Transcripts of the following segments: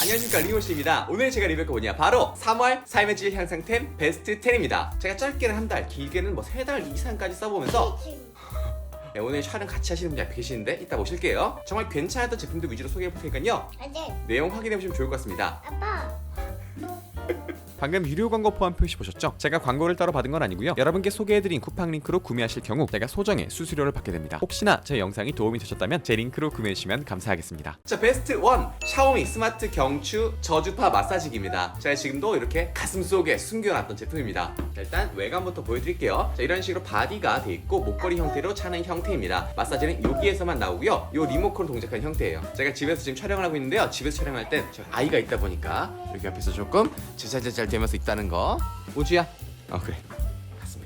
안녕하십니까, 리모씨입니다. 오늘 제가 리뷰할 거 뭐냐, 바로 3월 삶의 질 향상템 베스트 10입니다. 제가 짧게는 한 달, 길게는 뭐 3달 이상까지 써보면서 네, 오늘 촬영 같이 하시는 분이 앞에 계시는데 이따 보실게요. 정말 괜찮았던 제품들 위주로 소개해볼 테니까요, 내용 확인해보시면 좋을 것 같습니다. 아빠. 방금 유료 광고 포함 표시 보셨죠? 제가 광고를 따로 받은 건 아니고요, 여러분께 소개해드린 쿠팡 링크로 구매하실 경우 제가 소정의 수수료를 받게 됩니다. 혹시나 제 영상이 도움이 되셨다면 제 링크로 구매해주시면 감사하겠습니다. 자, 베스트 1, 샤오미 스마트 경추 저주파 마사지기입니다. 제가 지금도 이렇게 가슴 속에 숨겨놨던 제품입니다. 자, 일단 외관부터 보여드릴게요. 자, 이런 식으로 바디가 돼 있고 목걸이 형태로 차는 형태입니다. 마사지는 여기에서만 나오고요, 요 리모컨 동작하는 형태예요. 제가 집에서 지금 촬영을 하고 있는데요, 집에서 촬영할 땐 아이가 있다 보니까 이렇게 옆에서 조금 제잘제잘 되면서 있다는 거. 우주야, 그래, 갔습니다.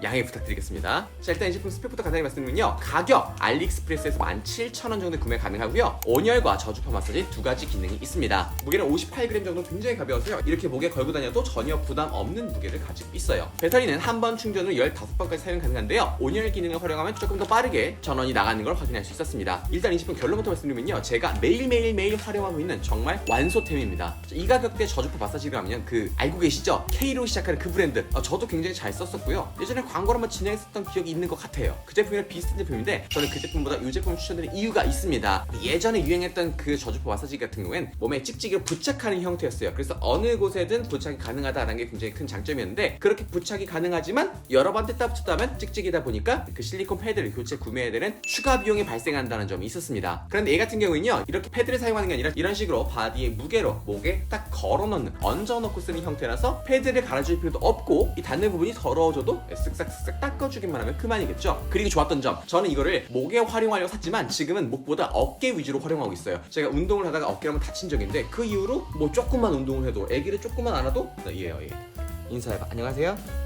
양해 부탁드리겠습니다. 자, 일단 이 제품 스펙부터 간단히 말씀드리면요, 가격 알리익스프레스에서 17,000원 정도 구매 가능하고요, 온열과 저주파 마사지 두 가지 기능이 있습니다. 무게는 58g 정도, 굉장히 가벼워서요, 이렇게 목에 걸고 다녀도 전혀 부담 없는 무게를 가지고 있어요. 배터리는 한 번 충전으로 15번까지 사용 가능한데요, 온열 기능을 활용하면 조금 더 빠르게 전원이 나가는 걸 확인할 수 있었습니다. 일단 이 제품 결론부터 말씀드리면요, 제가 매일 활용하고 있는 정말 완소템입니다. 이 가격대 저주파 마사지라면 알고 계시죠? K로 시작하는 그 브랜드, 저도 굉장히 잘 썼었고요, 예전에 광고를 한번 진행했었던 기억이 있는 것 같아요. 그 제품이랑 비슷한 제품인데 저는 그 제품보다 이 제품을 추천드린 이유가 있습니다. 예전에 유행했던 그 저주파 마사지 같은 경우엔 몸에 찍찍이로 부착하는 형태였어요. 그래서 어느 곳에든 부착이 가능하다는 게 굉장히 큰 장점이었는데, 그렇게 부착이 가능하지만 여러 번 뗐다 붙였다면 찍찍이다 보니까 그 실리콘 패드를 교체 구매해야 되는 추가 비용이 발생한다는 점이 있었습니다. 그런데 얘 같은 경우는요, 이렇게 패드를 사용하는 게 아니라 이런 식으로 바디의 무게로 목에 딱 걸어넣는, 얹어놓고 쓰는 형태라서 패드를 갈아줄 필요도 없고, 이 닿는 부분이 더러워져도 쓱싹 닦아주기만 하면 그만이겠죠. 그리고 좋았던 점, 저는 이거를 목에 활용하려고 샀지만 지금은 목보다 어깨 위주로 활용하고 있어요. 제가 운동을 하다가 어깨를 한번 다친 적이 있는데 그 이후로 뭐 조금만 운동을 해도, 애기를 조금만 안아도, 얘예요, 얘. 인사해봐. 안녕하세요.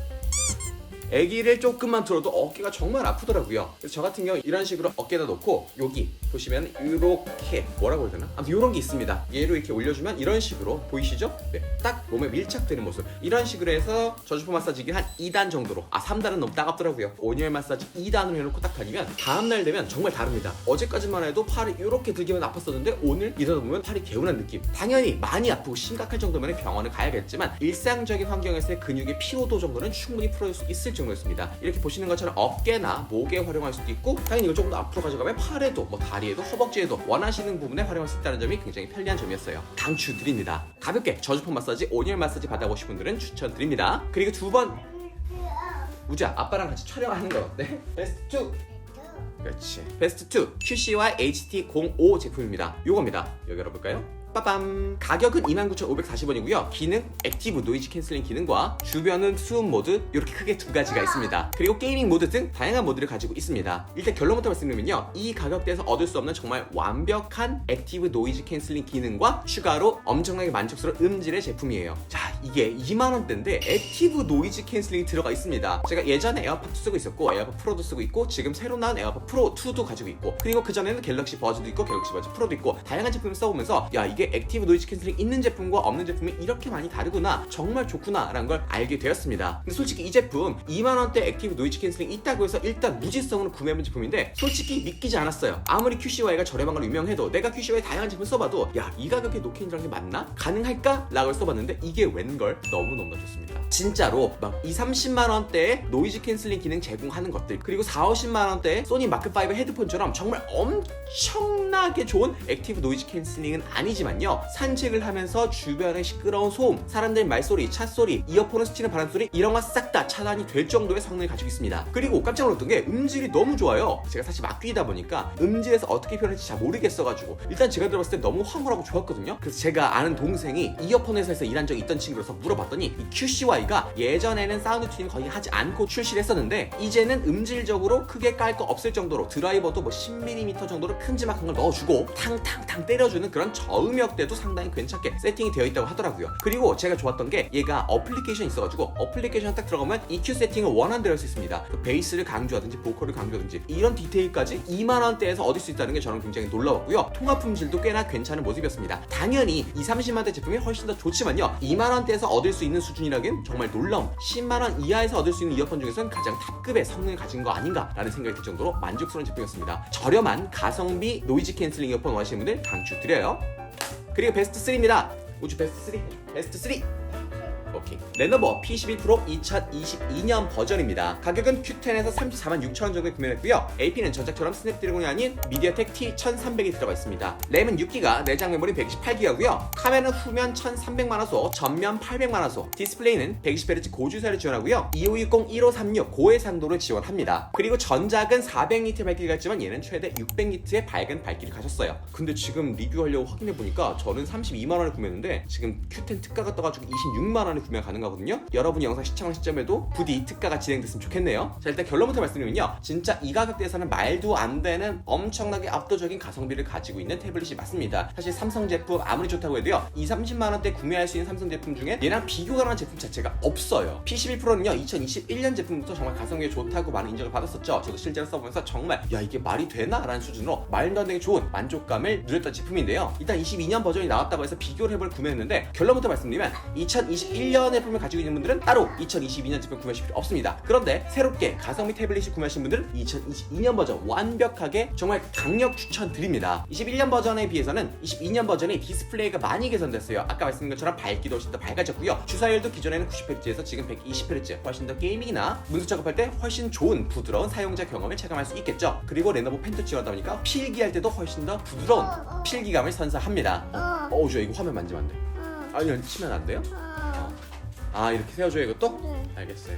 애기를 조금만 들어도 어깨가 정말 아프더라고요. 그래서 저 같은 경우 이런 식으로 어깨에다 놓고, 여기 보시면 이렇게 뭐라고 해야 되나? 아무튼 이런 게 있습니다. 얘로 이렇게 올려주면 이런 식으로 보이시죠? 네, 딱 몸에 밀착되는 모습. 이런 식으로 해서 저주파 마사지기 한 2단 정도로, 3단은 너무 따갑더라고요. 온열 마사지 2단으로 해놓고 딱 다니면 다음날 되면 정말 다릅니다. 어제까지만 해도 팔이 이렇게 들기만 아팠었는데 오늘 일어나 보면 팔이 개운한 느낌. 당연히 많이 아프고 심각할 정도면 병원을 가야겠지만 일상적인 환경에서의 근육의 피로도 정도는 충분히 풀어줄 수 있을 정도였습니다. 이렇게 보시는 것처럼 어깨나 목에 활용할 수도 있고, 당연히 이걸 조금 더 앞으로 가져가면 팔에도, 뭐 다리에도, 허벅지에도 원하시는 부분에 활용할 수 있다는 점이 굉장히 편리한 점이었어요. 강추드립니다. 가볍게 저주파 마사지, 온열 마사지 받아보신 분들은 추천드립니다. 그리고 두 번, 우주야, 아빠랑 같이 촬영하는 건 어때? 베스트 2. 그렇지. 베스트 2, QCY HT05 제품입니다. 요겁니다. 여기 열어볼까요? 빠밤! 가격은 29,540원이고요. 기능, 액티브 노이즈 캔슬링 기능과 주변은 수음 모드, 이렇게 크게 두 가지가 있습니다. 그리고 게이밍 모드 등 다양한 모드를 가지고 있습니다. 일단 결론부터 말씀드리면요, 이 가격대에서 얻을 수 없는 정말 완벽한 액티브 노이즈 캔슬링 기능과 추가로 엄청나게 만족스러운 음질의 제품이에요. 자, 이게 2만원대인데 액티브 노이즈 캔슬링이 들어가 있습니다. 제가 예전에 에어팟도 쓰고 있었고, 에어팟 프로도 쓰고 있고, 지금 새로 나온 에어팟 프로 2도 가지고 있고, 그리고 그전에는 갤럭시 버즈도 있고, 갤럭시 버즈 프로도 있고, 다양한 제품을 써보면서 이게 액티브 노이즈 캔슬링 있는 제품과 없는 제품이 이렇게 많이 다르구나, 정말 좋구나 라는 걸 알게 되었습니다. 근데 솔직히 이 제품 2만원대 액티브 노이즈 캔슬링 있다고 해서 일단 무지성으로 구매해본 제품인데 솔직히 믿기지 않았어요. 아무리 QCY가 저렴한 걸로 유명해도 내가 QCY 다양한 제품 써봐도 이 가격에 노캔이라는 게 맞나? 가능할까? 라고 써봤는데 이게 웬걸 너무너무 좋습니다. 진짜로 막 20-30만원대의 노이즈 캔슬링 기능 제공하는 것들, 그리고 40-50만원대의 소니 마크5 헤드폰처럼 정말 엄청나게 좋은 액티브 노이즈 캔슬링은 아니지만요, 산책을 하면서 주변의 시끄러운 소음, 사람들 말소리, 찻소리, 이어폰을 스치는 바람소리, 이런 거 싹 다 차단이 될 정도의 성능을 가지고 있습니다. 그리고 깜짝 놀랐던 게 음질이 너무 좋아요. 제가 사실 막귀이다 보니까 음질에서 어떻게 표현할지 잘 모르겠어가지고 일단 제가 들어봤을 때 너무 황홀하고 좋았거든요. 그래서 제가 아는 동생이 이어폰 회사에서 일한 적이 있던 친구라서 물어봤더니 이 QCY가 예전에는 사운드 튜닝 거의 하지 않고 출시를 했었는데 이제는 음질적으로 크게 깔 거 없을 정도로 드라이버도 뭐 10mm 정도로 큼지막한 걸 넣어주고 탕탕탕 때려주는 그런 저음역대도 상당히 괜찮게 세팅이 되어 있다고 하더라고요. 그리고 제가 좋았던 게 얘가 어플리케이션이 있어가지고 어플리케이션 딱 들어가면 EQ 세팅을 원하는 대로 할 수 있습니다. 그 베이스를 강조하든지 보컬을 강조하든지 이런 디테일까지 2만원대에서 얻을 수 있다는 게 저는 굉장히 놀라웠고요. 통합 품질도 꽤나 괜찮은 모습이었습니다. 당연히 20-30만원대 제품이 훨씬 더 좋지만요, 2만원대에서 얻을 수 있는 수준이라긴 정말 놀라운, 10만원 이하에서 얻을 수 있는 이어폰 중에서는 가장 탑급의 성능을 가진 거 아닌가라는 생각이 들 정도로 만족스러운 제품이었습니다. 저렴한 가성비 노이즈 캔슬링 이어폰 원하시는 분들 강추드려요. 그리고 베스트 3입니다. 우주 베스트 3. 베스트 3. 오케이. 레노버 P11 프로 2022년 버전입니다. 가격은 Q10에서 34만 6천 원 정도에 구매했고요. AP는 전작처럼 스냅드래곤이 아닌 미디어텍 T1300이 들어가 있습니다. 램은 6기가, 내장 메모리 128기가고요. 카메라는 후면 1300만화소, 전면 800만화소, 디스플레이는 120Hz 고주사를 지원하고요. 2560-1536 고해상도를 지원합니다. 그리고 전작은 400니트의 밝기를 갔지만 얘는 최대 600니트의 밝은 밝기를 가졌어요. 근데 지금 리뷰하려고 확인해보니까 저는 32만 원에 구매했는데 지금 Q10 특가가 떠가지고 26만 원에 구매가 가능하거든요. 여러분이 영상 시청하는 시점에도 부디 특가가 진행됐으면 좋겠네요. 자, 일단 결론부터 말씀드리면요, 진짜 이 가격대에서는 말도 안 되는 엄청나게 압도적인 가성비를 가지고 있는 태블릿이 맞습니다. 사실 삼성 제품 아무리 좋다고 해도요, 20-30만 원대 구매할 수 있는 삼성 제품 중에 얘랑 비교가 가능한 제품 자체가 없어요. P11 프로는요 2021년 제품부터 정말 가성비가 좋다고 많은 인정을 받았었죠. 저도 실제로 써보면서 정말 야 이게 말이 되나? 라는 수준으로 말도 안 되게 좋은 만족감을 누렸던 제품인데요. 일단 22년 버전이 나왔다고 해서 비교를 해볼 구매했는데 결론부터 말씀드리면 2021년에 제품을 가지고 있는 분들은 따로 2022년 제품 구매하실 필요 없습니다. 그런데 새롭게 가성비 태블릿을 구매하신 분들은 2022년 버전 완벽하게 정말 강력 추천드립니다. 21년 버전에 비해서는 22년 버전이 디스플레이가 많이 개선됐어요. 아까 말씀드린 것처럼 밝기도 훨씬 더 밝아졌고요. 주사율도 기존에는 90Hz에서 지금 120Hz, 훨씬 더 게이밍이나 문서 작업할 때 훨씬 좋은 부드러운 사용자 경험을 체감할 수 있겠죠. 그리고 레노버 펜도 지원하다 보니까 필기할 때도 훨씬 더 부드러운 필기감을 선사합니다. 저 이거 화면 만지면 안 돼. 아니요, 치면 안 돼요? 아, 이렇게 세워줘요 이것도? 네. 알겠어요.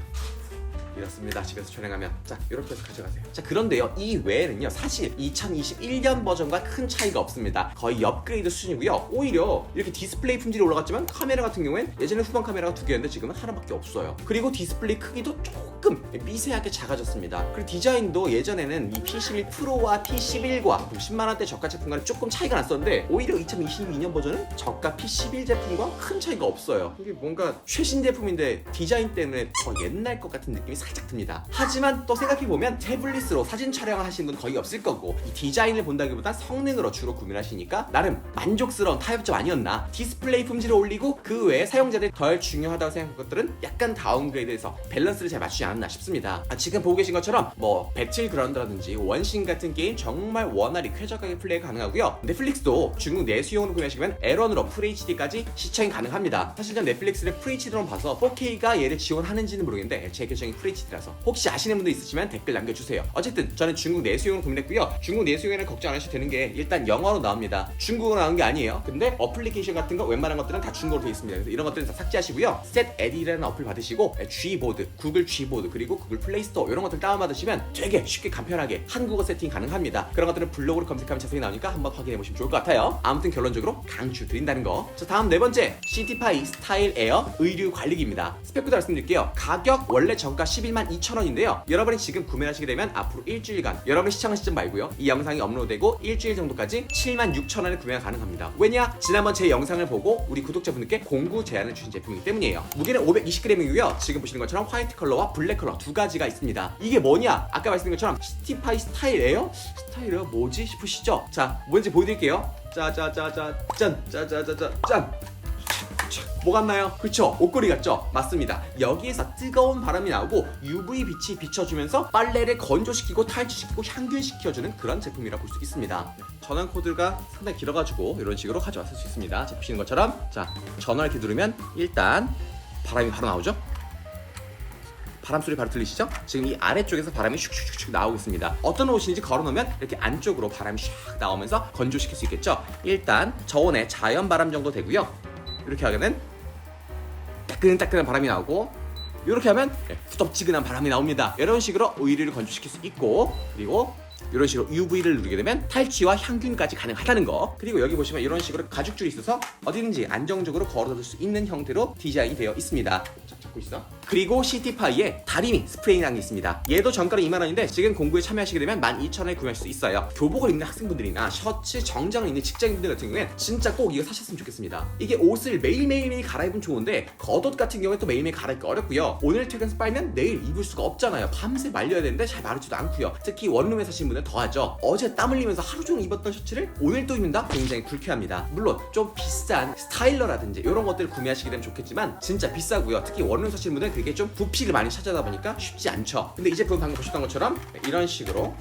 이렇습니다. 집에서 촬영하면. 자, 이렇게 해서 가져가세요. 자, 그런데요, 이 외에는요 사실 2021년 버전과 큰 차이가 없습니다. 거의 업그레이드 수준이고요. 오히려 이렇게 디스플레이 품질이 올라갔지만 카메라 같은 경우엔 예전에 후방 카메라가 2개였는데 지금은 하나밖에 없어요. 그리고 디스플레이 크기도 조금 미세하게 작아졌습니다. 그리고 디자인도 예전에는 이 P11 프로와 P11과 10만원대 저가 제품과는 조금 차이가 났었는데 오히려 2022년 버전은 저가 P11 제품과 큰 차이가 없어요. 이게 뭔가 최신 제품인데 디자인 때문에 더 옛날 것 같은 느낌이 살짝 듭니다. 하지만 또 생각해보면 태블릿으로 사진 촬영을 하시는 분 거의 없을 거고 이 디자인을 본다기보다 성능으로 주로 구매를 하시니까 나름 만족스러운 타협점 아니었나. 디스플레이 품질을 올리고 그 외에 사용자들이 덜 중요하다고 생각한 것들은 약간 다운그레이드해서 밸런스를 잘 맞추지 않았나 싶습니다. 지금 보고 계신 것처럼 뭐 배틀그라운드라든지 원신 같은 게임 정말 원활히 쾌적하게 플레이가 가능하고요. 넷플릭스도 중국 내수용으로 구매하시면 L1으로 FHD까지 시청이 가능합니다. 사실 전 넷플릭스를 FHD로 봐서 4K가 얘를 지원하는지는 모르겠는데 제 계정이 FHD라서 혹시 아시는 분도 있으시면 댓글 남겨주세요. 어쨌든 저는 중국 내수용으로 구매했고요. 중국 내수용에는 걱정 안 하셔도 되는 게 일단 영어로 나옵니다. 중국어로 나온 게 아니에요. 근데 어플리케이션 같은 거 웬만한 것들은 다 중국어로 되어 있습니다. 그래서 이런 것들은 다 삭제하시고요. 셋에디라는 어플 받으시고 G보드, 구글 G보드 그리고 구글 플레이스토어 이런 것들 다운받으시면 되게 쉽게 간편하게 한국어 세팅 가능합니다. 그런 것들은 블로그로 검색하면 자세히 나오니까 한번 확인해보시면 좋을 것 같아요. 아무튼 결론적으로 강추드린다는 거. 자, 다음 네 번째 시티파이 스타일 에어 의류 관리기입니다. 스펙부터 말씀드릴게요. 가격 원래 정가 11만 2천 원인데요. 여러분이 지금 구매하시게 되면 앞으로 일주일간 여러분이 시청하는 시점 말고요. 이 영상이 업로드되고 일주일 정도까지 7만 6천 원에 구매가 가능합니다. 왜냐? 지난번 제 영상을 보고 우리 구독자분들께 공구 제안을 주신 제품이기 때문이에요. 무게는 520g이고요. 지금 보시는 것처럼 화이트 컬러와 블랙 컬러 두 가지가 있습니다. 이게 뭐냐? 아까 말씀드린 것처럼 시티파이 스타일 에어? 스타일 에어 뭐지 싶으시죠? 자, 뭔지 보여드릴게요. 짜자자자 짠! 짜자자자 짠! 뭐 같나요? 그쵸? 옷걸이 같죠? 맞습니다. 여기에서 뜨거운 바람이 나오고 UV 빛이 비춰주면서 빨래를 건조시키고 탈취시키고 향균시켜주는 그런 제품이라고 볼 수 있습니다. 전원 코드가 상당히 길어가지고 이런 식으로 가져왔을 수 있습니다. 자, 보시는 것처럼 자, 전원을 이렇게 누르면 일단 바람이 바로 나오죠? 바람 소리 바로 들리시죠? 지금 이 아래쪽에서 바람이 슉슉슉 나오고 있습니다. 어떤 옷인지 걸어놓으면 이렇게 안쪽으로 바람이 샥 나오면서 건조시킬 수 있겠죠? 일단 저온의 자연 바람 정도 되고요. 이렇게 하면은 따끈따끈한 바람이 나오고 이렇게 하면 후덥지근한 바람이 나옵니다. 이런 식으로 의류를 건조시킬 수 있고 그리고 이런 식으로 UV를 누르게 되면 탈취와 향균까지 가능하다는 거. 그리고 여기 보시면 이런 식으로 가죽줄이 있어서 어디든지 안정적으로 걸어둘 수 있는 형태로 디자인이 되어 있습니다. 자, 잡고 있어. 그리고 시티파이에 다리미 스프레이라는 게 있습니다. 얘도 정가로 2만 원인데 지금 공구에 참여하시게 되면 12,000원에 구매할 수 있어요. 교복을 입는 학생분들이나 셔츠, 정장을 입는 직장인분들 같은 경우엔 진짜 꼭 이거 사셨으면 좋겠습니다. 이게 옷을 매일매일 갈아입으면 좋은데 겉옷 같은 경우에 또 매일매일 갈아입기 어렵고요. 오늘 퇴근해서 빨면 내일 입을 수가 없잖아요. 밤새 말려야 되는데 잘 마르지도 않고요. 특히 원룸에 사시는 분은 더하죠. 어제 땀 흘리면서 하루 종일 입었던 셔츠를 오늘 또 입는다? 굉장히 불쾌합니다. 물론 좀 비싼 스타일러라든지 이런 것들을 구매하시게 되면 좋겠지만 진짜 비싸고요. 특히 원룸 사시는 분은 그게 좀 부피를 많이 차지하다 보니까 쉽지 않죠. 근데 이 제품 방금 보셨던 것처럼 이런 식으로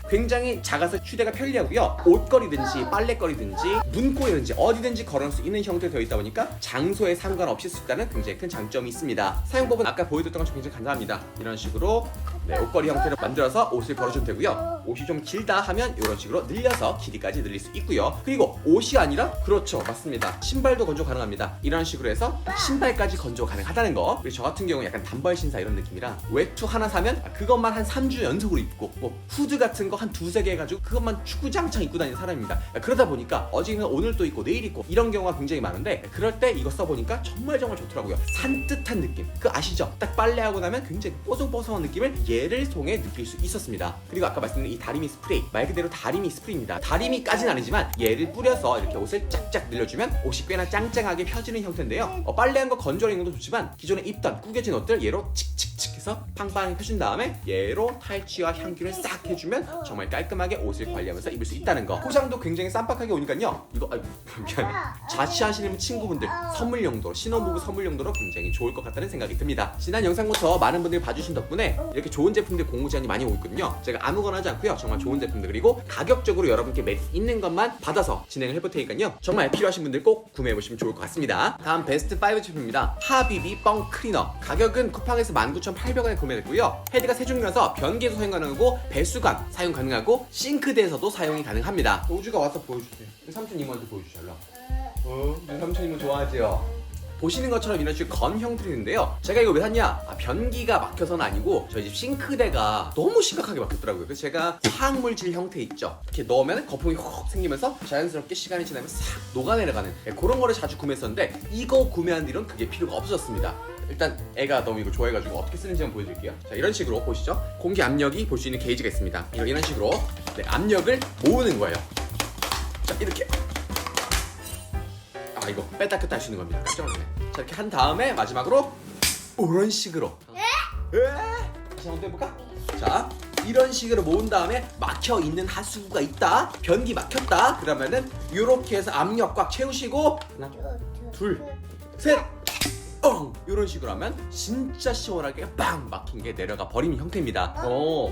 굉장히 작아서 휴대가 편리하고요. 옷걸이든지 빨래걸이든지 문고리든지 어디든지 걸어놓을 수 있는 형태로 되어 있다 보니까 장소에 상관없이 쓸 수 있다는 굉장히 큰 장점이 있습니다. 사용법은 아까 보여드렸던 것처럼 굉장히 간단합니다. 이런 식으로 옷걸이 형태로 만들어서 옷을 걸어주면 되고요. 옷이 좀 길다 하면 이런 식으로 늘려서 길이까지 늘릴 수 있고요. 그리고 옷이 아니라 그렇죠, 맞습니다. 신발도 건조 가능합니다. 이런 식으로 해서 신발까지 건조 가능하다는 거. 그리고 저 같은 경우는 약간 단벌 신사 이런 느낌이라 외투 하나 사면 그것만 한 3주 연속으로 입고 뭐 후드 같은 거 한 두세 개 해가지고 그것만 주구장창 입고 다니는 사람입니다. 그러다 보니까 어제는 오늘 또 입고 내일 입고 이런 경우가 굉장히 많은데 그럴 때 이거 써보니까 정말 좋더라고요. 산뜻한 느낌, 그 아시죠? 딱 빨래하고 나면 굉장히 뽀송뽀송한 느낌을 얘를 통해 느낄 수 있었습니다. 그리고 아까 말씀드린 이 다리미 스프레이, 말 그대로 다리미 스프레이입니다. 다리미까지는 아니지만 얘를 뿌려서 이렇게 옷을 짝짝 늘려주면 옷이 꽤나 짱짱하게 펴지는 형태인데요. 빨래한 거 건조하는 것도 좋지만 기존에 입던 구겨진 옷들 얘로 칙칙칙 해서 팡팡 펴준 다음에 얘로 탈취와 향균을 싹 해주면 정말 깔끔하게 옷을 관리하면서 입을 수 있다는 거. 포장도 굉장히 쌈박하게 오니까요. 이거 미안해. 자취하시는 친구분들 선물 용도로, 신혼부부 선물 용도로 굉장히 좋을 것 같다는 생각이 듭니다. 지난 영상부터 많은 분들이 봐주신 덕분에 이렇게 좋은 제품들 공구 제안이 많이 오고 있거든요. 제가 아무거나 하지 않고요. 정말 좋은 제품들 그리고 가격적으로 여러분께 매력 있는 것만 받아서 진행을 해볼 테니까요. 정말 필요하신 분들 꼭 구매해보시면 좋을 것 같습니다. 다음 베스트 5 제품입니다. 하비비 뻥 클리너. 가격은 쿠팡에서 19,800원에 구매됐고요. 헤드가 세 종류라서 변기에서 사용 가능하고 배수관 사용 가능하고 싱크대에서도 사용이 가능합니다. 우주가 와서 보여주세요. 삼촌 이모한테 보여주셔. 우리 삼촌 이모 좋아하지요? 보시는 것처럼 이런 식으로 건 형태로 있는데요. 제가 이거 왜 샀냐? 변기가 막혀서는 아니고 저희 집 싱크대가 너무 심각하게 막혔더라고요. 그래서 제가 화학물질 형태 있죠. 이렇게 넣으면 거품이 확 생기면서 자연스럽게 시간이 지나면 싹 녹아내려가는 그런 거를 자주 구매했었는데 이거 구매한 뒤로는 그게 필요가 없어졌습니다. 일단 애가 너무 이거 좋아해가지고 어떻게 쓰는지 한번 보여드릴게요. 자, 이런 식으로 보시죠. 공기 압력이 볼 수 있는 게이지가 있습니다. 이런 식으로 압력을 모으는 거예요. 자, 이렇게. 이거 뺐다 꼈다 할 수 있는 겁니다. 깜짝 놀랐네. 자, 이렇게 한 다음에 마지막으로 이런 식으로 다시 한번 해볼까? 자, 이런 식으로 모은 다음에 막혀있는 하수구가 있다, 변기 막혔다 그러면은 이렇게 해서 압력 꽉 채우시고 하나 둘셋 이런 식으로 하면 진짜 시원하게 빵 막힌 게 내려가 버리는 형태입니다.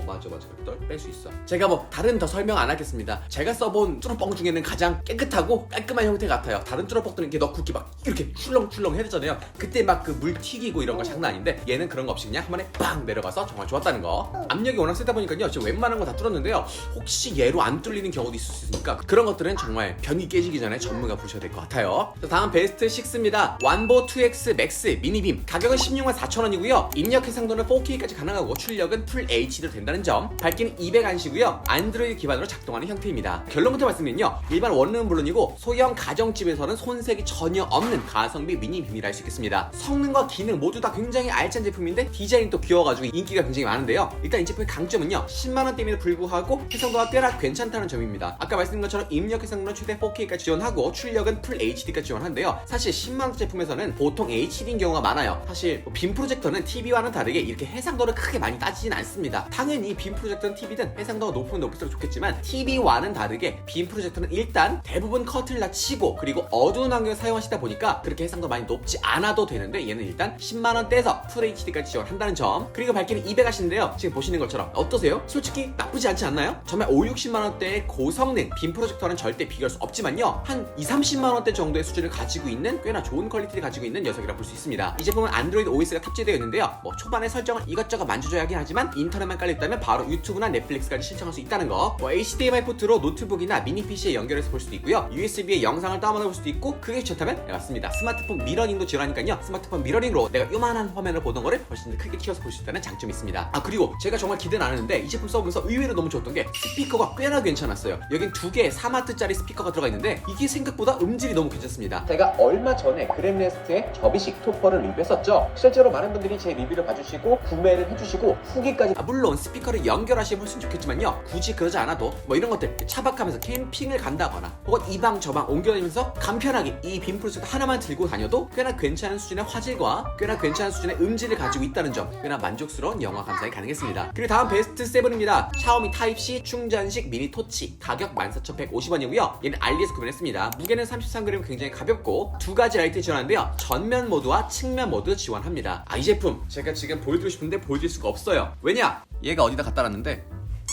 맞아 그걸 뺄 수 있어. 제가 뭐 다른 더 설명 안 하겠습니다. 제가 써본 뚜러뻥 중에는 가장 깨끗하고 깔끔한 형태 같아요. 다른 뚜러뻥들은 이렇게 넣고 이렇게 막 이렇게 출렁출렁 해야 되잖아요. 그때 막 그 물 튀기고 이런 거 장난 아닌데 얘는 그런 거 없이 그냥 한 번에 빵 내려가서 정말 좋았다는 거. 압력이 워낙 세다 보니까요, 지금 웬만한 거 다 뚫었는데요, 혹시 얘로 안 뚫리는 경우도 있을 수 있으니까 그런 것들은 정말 변기 깨지기 전에 전문가 보셔야 될 것 같아요. 자, 다음 베스트 6입니다. 완보 2X 맥스 미니빔. 가격은 161,000원이고요 입력 해상도는 4K까지 가능하고 출력은 풀 HD로 된다는 점. 밝기는 200안시고요 안드로이드 기반으로 작동하는 형태입니다. 결론부터 말씀드리면요, 일반 원룸은 물론이고 소형 가정집에서는 손색이 전혀 없는 가성비 미니빔이라 할 수 있겠습니다. 성능과 기능 모두 다 굉장히 알찬 제품인데 디자인이 또 귀여워가지고 인기가 굉장히 많은데요. 일단 이 제품의 강점은요, 10만원대임에도 불구하고 해상도가 꽤나 괜찮다는 점입니다. 아까 말씀드린 것처럼 입력 해상도는 최대 4K까지 지원하고 출력은 풀 HD까지 지원하는데요. 사실 10만원대 제품에서는 보통 HD인 경우가 많아요. 사실 빔 프로젝터는 TV와는 다르게 이렇게 해상도를 크게 많이 따지진 않습니다. 당연히 빔 프로젝터는 TV든 해상도가 높으면 높을수록 좋겠지만 TV와는 다르게 빔 프로젝터는 일단 대부분 커튼을 다 치고 그리고 어두운 환경을 사용하시다 보니까 그렇게 해상도 많이 높지 않아도 되는데 얘는 일단 10만원대에서 풀 HD까지 지원한다는 점. 그리고 밝기는 200 하시는데요, 지금 보시는 것처럼 어떠세요? 솔직히 나쁘지 않지 않나요? 정말 5-60만원대의 고성능 빔 프로젝터는 절대 비교할 수 없지만요, 한 20-30만원대 정도의 수준을 가지고 있는 꽤나 좋은 퀄리티를 가지고 있는 녀석이라 볼 수 있습니다. 이 제품은 안드로이드 OS가 탑재되어 있는데요, 뭐 초반에 설정을 이것저것 만져줘야 하긴 하지만 인터넷만 깔려있다면 바로 유튜브나 넷플릭스까지 신청할 수 있다는 거. HDMI 포트로 노트북이나 미니 PC에 연결해서 볼 수도 있고요, USB에 영상을 다운받아 볼 수도 있고, 그게 좋다면 맞습니다, 스마트폰 미러링도 지원하니까요, 스마트폰 미러링으로 내가 요만한 화면을 보던 거를 훨씬 더 크게 키워서 볼 수 있다는 장점이 있습니다. 그리고 제가 정말 기대는 안 했는데 이 제품 써보면서 의외로 너무 좋았던 게 스피커가 꽤나 괜찮았어요. 여긴 2개의 4마트짜리 스피커가 들어가 있는데 이게 생각보다 음질이 너무 괜찮습니다. 제가 얼마 전에 그램네스트의 접이식 토퍼를 리뷰했었죠. 실제로 많은 분들이 제 리뷰를 봐주시고 구매를 해주시고 후기까지, 물론 스피커를 연결하시면 훨씬 좋겠지만요, 굳이 그러지 않아도 뭐 이런 것들 차박하면서 캠핑을 간다거나 혹은 이 방 저 방 옮겨다니면서 간편하게 이 빔 프로젝터 하나만 들고 다녀도 꽤나 괜찮은 수준의 화질과 꽤나 괜찮은 수준의 음질을 가지고 있다는 점, 꽤나 만족스러운 영화 감상이 가능했습니다. 그리고 다음 베스트 7입니다. 샤오미 타입C 충전식 미니 토치. 가격 14,150원이고요 얘는 알리에서 구매했습니다. 무게는 33g, 굉장히 가볍고 2가지 라이트 지원하는데요, 전면 모드와 측면 모드 지원합니다. 이 제품 제가 지금 보여드리고 싶은데 보여드릴 수가 없어요. 왜냐? 얘가 어디다 갖다 놨는데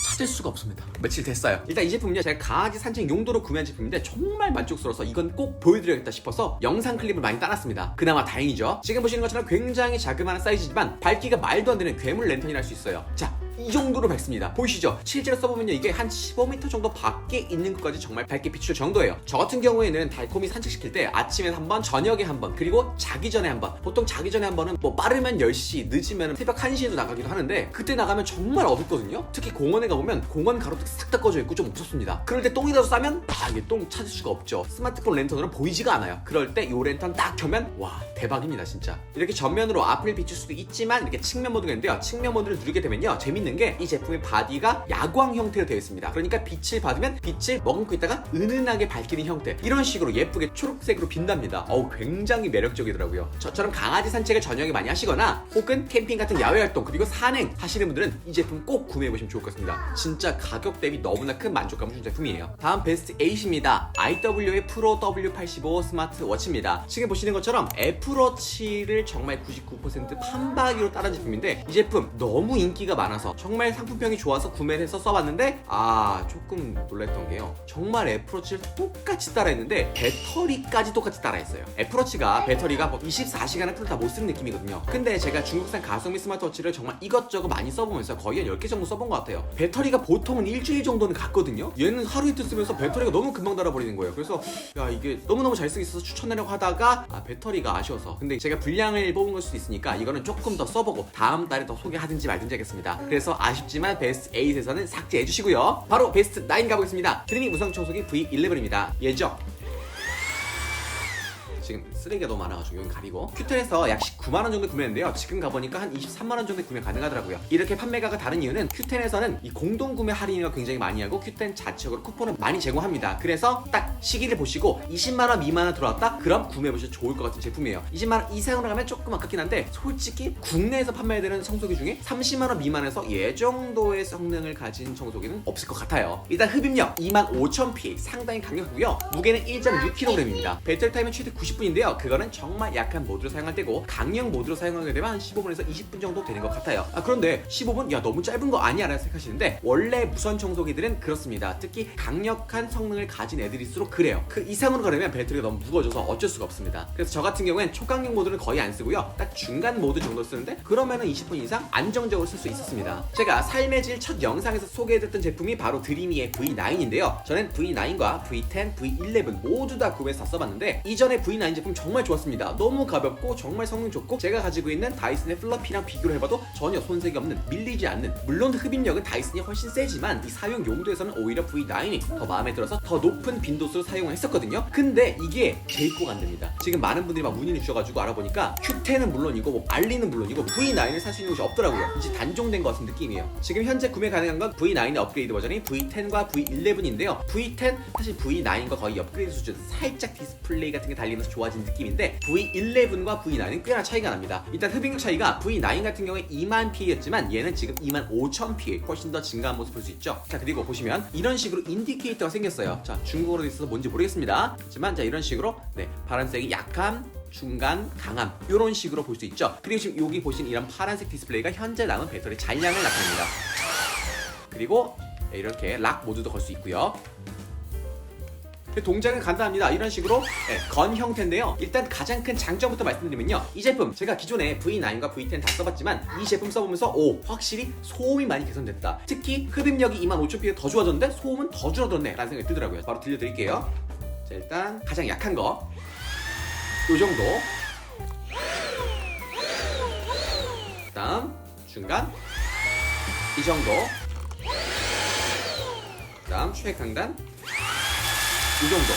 찾을 수가 없습니다. 며칠 됐어요. 일단 이 제품은요, 제가 강아지 산책 용도로 구매한 제품인데 정말 만족스러워서 이건 꼭 보여드려야겠다 싶어서 영상 클립을 많이 따놨습니다. 그나마 다행이죠. 지금 보시는 것처럼 굉장히 자그마한 사이즈지만 밝기가 말도 안 되는 괴물 랜턴이라 할 수 있어요. 자, 이 정도로 밝습니다. 보이시죠? 실제로 써보면요, 이게 한 15m 정도 밖에 있는 것까지 정말 밝게 비출 정도예요. 저 같은 경우에는 달콤이 산책시킬 때 아침에 한 번, 저녁에 한 번, 그리고 자기 전에 한 번. 보통 자기 전에 한 번은 뭐 빠르면 10시, 늦으면 새벽 1시에도 나가기도 하는데 그때 나가면 정말 어둡거든요. 특히 공원에 가보면 공원 가로등 싹 다 꺼져 있고 좀 무섭습니다. 그럴 때 똥이라도 싸면 이게 똥 찾을 수가 없죠. 스마트폰 랜턴으로 보이지가 않아요. 그럴 때 요 랜턴 딱 켜면 와, 대박입니다 진짜. 이렇게 전면으로 앞을 비출 수도 있지만 이렇게 측면 모드가 있는데요. 측면 모드를 누르게 되면요, 재밌는 게 이 제품의 바디가 야광 형태로 되어 있습니다. 그러니까 빛을 받으면 빛을 머금고 있다가 은은하게 밝히는 형태, 이런 식으로 예쁘게 초록색으로 빛납니다. 굉장히 매력적이더라고요. 저처럼 강아지 산책을 저녁에 많이 하시거나 혹은 캠핑 같은 야외 활동 그리고 산행 하시는 분들은 이 제품 꼭 구매해보시면 좋을 것 같습니다. 진짜 가격 대비 너무나 큰 만족감을 준 제품이에요. 다음 베스트 8입니다. IW의 프로 W85 스마트워치입니다. 지금 보시는 것처럼 애플워치를 정말 99% 판박이로 따른 제품인데 이 제품 너무 인기가 많아서 정말 상품평이 좋아서 구매를 해서 써봤는데 조금 놀랬던 게요, 정말 애플워치를 똑같이 따라했는데 배터리까지 똑같이 따라했어요. 애플워치가 배터리가 24시간을 다 못 쓰는 느낌이거든요. 근데 제가 중국산 가성비 스마트워치를 정말 이것저것 많이 써보면서 거의 한 10개 정도 써본 것 같아요. 배터리가 보통은 일주일 정도는 갔거든요. 얘는 하루 이틀 쓰면서 배터리가 너무 금방 닳아버리는 거예요. 그래서 이게 너무너무 잘 쓰고 있어서 추천하려고 하다가 배터리가 아쉬워서, 근데 제가 분량을 뽑은 걸 수도 있으니까 이거는 조금 더 써보고 다음 달에 더 소개하든지 말든지 하겠습니다. 그래서 아쉽지만 베스트 8에서는 삭제해 주시고요. 바로 베스트 9 가보겠습니다. 드리밍 무선 청소기 V11입니다. 얘죠? 지금 쓰레기가 너무 많아가지고 여기 가리고, 큐텐에서 약 19만원 정도 구매했는데요, 지금 가보니까 한 23만원 정도 구매 가능하더라고요. 이렇게 판매가가 다른 이유는 큐텐에서는 이 공동구매 할인을 굉장히 많이 하고 큐텐 자체적으로 쿠폰을 많이 제공합니다. 그래서 딱 시기를 보시고 20만원 미만은 들어왔다? 그럼 구매해보셔도 좋을 것 같은 제품이에요. 20만원 이상으로 가면 조금 아깝긴 한데 솔직히 국내에서 판매되는 청소기 중에 30만원 미만에서 이 정도의 성능을 가진 청소기는 없을 것 같아요. 일단 흡입력 25,000PA, 상당히 강력하고요. 무게는 1.6kg입니다. 배터리 타임은 최대 90분인데요. 그거는 정말 약한 모드로 사용할 때고 강력 모드로 사용하게 되면 한 15분에서 20분 정도 되는 것 같아요. 그런데 15분? 야, 너무 짧은 거 아니야? 라고 생각하시는데 원래 무선 청소기들은 그렇습니다. 특히 강력한 성능을 가진 애들일수록 그래요. 그 이상으로 가려면 배터리가 너무 무거워져서 어쩔 수가 없습니다. 그래서 저 같은 경우엔 초강력 모드는 거의 안 쓰고요, 딱 중간 모드 정도 쓰는데 그러면은 20분 이상 안정적으로 쓸 수 있었습니다. 제가 삶의 질 첫 영상에서 소개해드렸던 제품이 바로 드리미의 V9인데요 저는 V9과 V10, V11 모두 다 구매해서 써봤는데 이전에 V9 제품 정말 좋았습니다. 너무 가볍고 정말 성능 좋고 제가 가지고 있는 다이슨의 플러피랑 비교를 해봐도 전혀 손색이 없는, 밀리지 않는, 물론 흡입력은 다이슨이 훨씬 세지만 이 사용 용도에서는 오히려 V9이 더 마음에 들어서 더 높은 빈도수로 사용을 했었거든요. 근데 이게 제입고가 안 됩니다. 지금 많은 분들이 막 문의를 주셔가지고 알아보니까 Q10은 물론이고 뭐 알리는 물론이고 V9을 살 수 있는 곳이 없더라고요. 이제 단종된 것 같은 느낌이에요. 지금 현재 구매 가능한 건 V9의 업그레이드 버전이 V10과 V11인데요 V10 사실 V9과 거의 업그레이드 수준, 살짝 디스플레이 같은 게 달리면서 좋아진 느낌인데 V11과 V9은 꽤나 차이가 납니다. 일단 흡입력 차이가 V9 같은 경우에 2만 PA였지만 얘는 지금 25,000 PA, 훨씬 더 증가한 모습 볼 수 있죠. 자, 그리고 보시면 이런 식으로 인디케이터가 생겼어요. 자, 중국어로 돼 있어서 뭔지 모르겠습니다. 하지만 자, 이런 식으로 파란색이 약함, 중간, 강함, 이런 식으로 볼 수 있죠. 그리고 지금 여기 보신 이런 파란색 디스플레이가 현재 남은 배터리 잔량을 나타냅니다. 그리고 이렇게 락 모드도 걸 수 있고요. 동작은 간단합니다. 이런 식으로 건 형태인데요. 일단 가장 큰 장점부터 말씀드리면요, 이 제품 제가 기존에 V9과 V10 다 써봤지만 이 제품 써보면서 확실히 소음이 많이 개선됐다. 특히 흡입력이 25,000PA가 더 좋아졌는데 소음은 더 줄어들었네 라는 생각이 들더라고요. 바로 들려드릴게요. 자, 일단 가장 약한 거 요 정도, 다음 중간 이 정도, 다음 최강단 이 정도.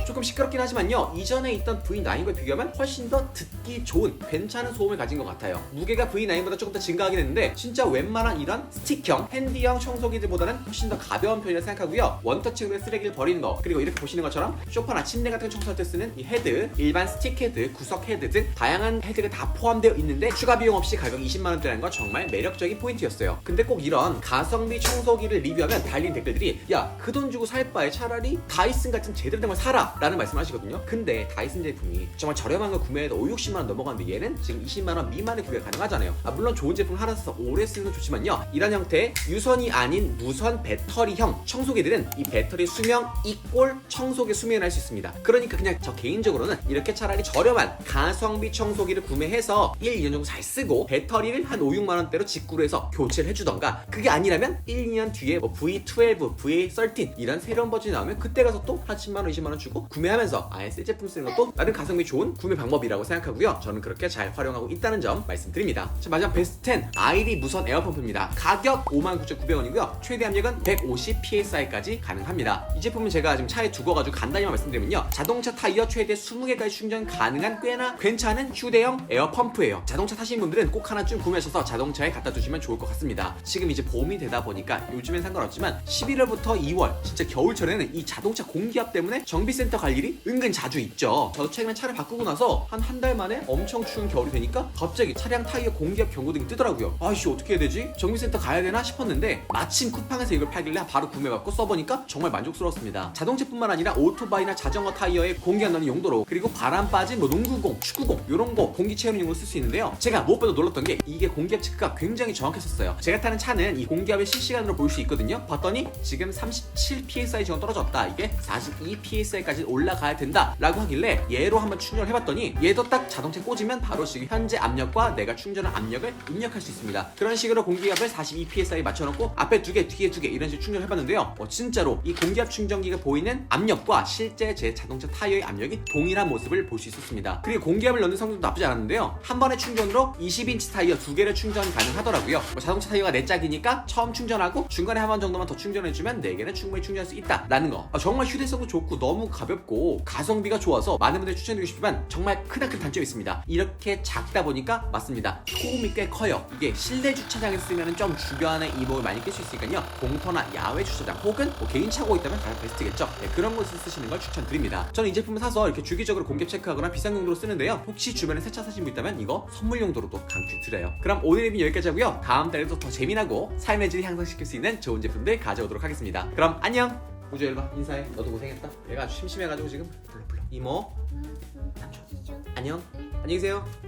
조금 시끄럽긴 하지만요, 이전에 있던 V9과 비교하면 훨씬 더 듣기 좋은 괜찮은 소음을 가진 것 같아요. 무게가 V9보다 조금 더 증가하긴 했는데 진짜 웬만한 이런 스틱형, 핸디형 청소기들보다는 훨씬 더 가벼운 편이라 생각하고요. 원터치로 쓰레기를 버리는 거, 그리고 이렇게 보시는 것처럼 소파나 침대 같은 거 청소할 때 쓰는 이 헤드, 일반 스틱 헤드, 구석 헤드 등 다양한 헤드가 다 포함되어 있는데 추가 비용 없이 가격 20만원대라는 건 정말 매력적인 포인트였어요. 근데 꼭 이런 가성비 청소기를 리뷰하면 달린 댓글들이 야, 그 돈 주고 살 바에 차라리 다이슨 같은 제대로 된 걸 사라 라는 말씀을 하시거든요. 근데 다이슨 제품이 정말 저렴한 거 구매해도 5, 60만 원 넘어가는데 얘는 지금 20만 원 미만의 구매가 가능하잖아요. 물론 좋은 제품 하나 사서 오래 쓰는 건 좋지만요, 이런 형태의 유선이 아닌 무선 배터리형 청소기들은 이 배터리 수명 이꼴 청소기 수명을 할 수 있습니다. 그러니까 그냥 저 개인적으로는 이렇게 차라리 저렴한 가성비 청소기를 구매해서 1, 2년 정도 잘 쓰고 배터리를 한 5, 6만 원대로 직구로 해서 교체를 해주던가, 그게 아니라면 1, 2년 뒤에 뭐 V12, V13 이런 새로운 버전이 나오면 그때 가서 또 한 10만 원, 20만 원 주고 구매하면서 아예 새 제품 쓰는 것도 나름 가성비 좋은 구매 방법이라고 생각하고요. 저는 그렇게 잘 활용하고 있다는 점 말씀드립니다. 자, 마지막 베스트 10 아이리 무선 에어펌프입니다. 가격 59,900원이고요. 최대 압력은 150 psi까지 가능합니다. 이 제품은 제가 지금 차에 두고가지고 간단히만 말씀드리면요, 자동차 타이어 최대 20개까지 충전 가능한 꽤나 괜찮은 휴대용 에어펌프예요. 자동차 타시는 분들은 꼭 하나쯤 구매하셔서 자동차에 갖다 두시면 좋을 것 같습니다. 지금 이제 봄이 되다 보니까 요즘엔 상관없지만 11월부터 2월 진짜 겨울철에는 이 자동차 공기압 때문에 정비센터 갈 일이 은근 자주 있죠. 저도 최근에 차를 바꾸고 나서 한 달 만에 엄청 추운 겨울이 되니까 갑자기 차량 타이어 공기압 경고등이 뜨더라고요. 아이씨, 어떻게 해야 되지? 정비센터 가야 되나 싶었는데 마침 쿠팡에서 이걸 팔길래 바로 구매받고 써보니까 정말 만족스러웠습니다. 자동차뿐만 아니라 오토바이나 자전거 타이어에 공기압 넣는 용도로, 그리고 바람 빠진 뭐 농구공, 축구공 이런 거 공기 채우는 용도로 쓸 수 있는데요. 제가 무엇보다 놀랐던 게 이게 공기압 체크가 굉장히 정확했었어요. 제가 타는 차는 이 공기압을 실시간으로 볼 수 있거든요. 봤더니 지금 37 psi 정도 떨어졌다, 이게 42 psi까지 올라가야 된다 라고 하길래 얘로 한번 충전을 해봤더니 얘도 딱 자동차 꽂으면 바로 지금 현재 압력과 내가 충전한 압력을 입력할 수 있습니다. 그런 식으로 공기압을 42 psi 맞춰놓고 앞에 2개, 뒤에 2개 이런 식으로 충전을 해봤는데요, 진짜로 이 공기압 충전기가 보이는 압력과 실제 제 자동차 타이어의 압력이 동일한 모습을 볼 수 있었습니다. 그리고 공기압을 넣는 성능도 나쁘지 않았는데요, 한 번의 충전으로 20인치 타이어 2개를 충전 가능하더라고요. 자동차 타이어가 4짝이니까 처음 충전하고 중간에 한 번 정도만 더 충전해주면 4개는 충분히 충전할 수 있다라는 거. 정말 휴대성도 좋고 너무 가볍고 가성비가 좋아서 많은 분들이 추천드리고 싶지만 정말 크나큰 단점이 있습니다. 이렇게 작다 보니까 맞습니다, 소음이 꽤 커요. 이게 실내 주차장에 쓰면 좀 주변에 이목을 많이 끌 수 있으니까요, 공터나 야외 주차장 혹은 뭐 개인 차고 있다면 가장 베스트겠죠. 네, 그런 곳에 쓰시는 걸 추천드립니다. 저는 이 제품을 사서 이렇게 주기적으로 공기압 체크하거나 비싼 용도로 쓰는데요, 혹시 주변에 새 차 사신 분 있다면 이거 선물 용도로도 강추드려요. 그럼 오늘 리뷰 여기까지 하고요, 다음 달에도 더 재미나고 삶의 질을 향상시킬 수 있는 좋은 제품들 가져오도록 하겠습니다. 그럼 안녕. 우주 일봐, 인사해. 너도 고생했다. 내가 아주 심심해가지고 지금 불러 이모 삼촌 안녕. 안녕히 계세요.